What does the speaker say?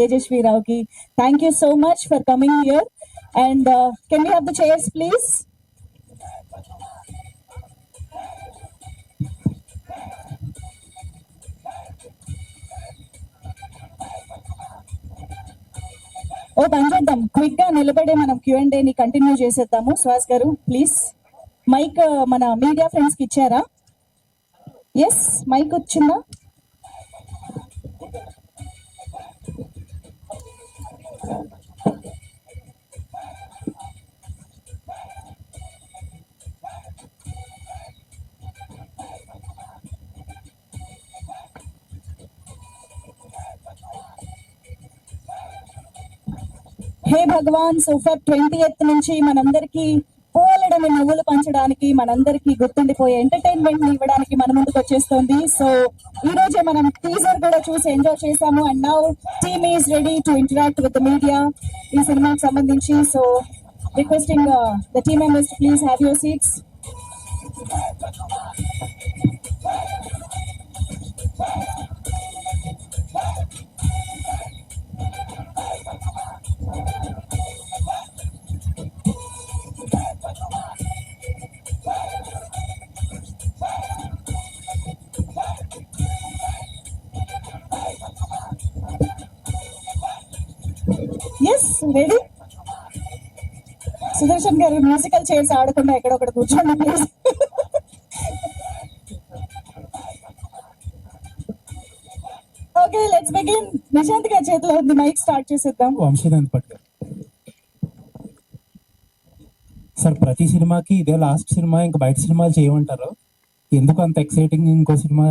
తేజస్వి రావుకి. Thank you so much for coming here. And can you have the chairs please? ఓ పని చేద్దాం, quick గా నిలబడే మనం Q&A ని కంటిన్యూ చేసేద్దాము. సుహాస్ గారు ప్లీజ్ మైక్ మన మీడియా ఫ్రెండ్స్ కి ఇచ్చారా? ఎస్, మైక్ వచ్చిందా? హే భగవాన్, సూపర్ 20th నుంచి మనందరికీ పోలెడని నవ్వులు పంచడానికి, మనందరికీ గుర్తుండిపోయే ఎంటర్టైన్మెంట్ ని ఇవ్వడానికి మన ముందుకు వచ్చేస్తుంది. సో ఈ రోజే మనం టీజర్ కూడా చూసి ఎంజాయ్ చేసాము. And now team is ready to interact with the media ఈ సినిమాకి సంబంధించి. So requesting the team members to please have your seats. Yes, ready. Sudarshan garu musical chairs ఆడకుండా ఎక్కడొక్కడ కూర్చోండి please. Okay, let's begin. Nishant గారి చేతిలో ఉంది మైక్, స్టార్ట్ చేసేద్దాం. వంశీదాంత్ పట్టు సార్, ప్రతి సినిమాకి ఇదే లాస్ట్ సినిమా, ఇంకా బయట సినిమాలు చేయమంటారు. ఎందుకు అంత ఎక్సైటింగ్ ఇంకో సినిమా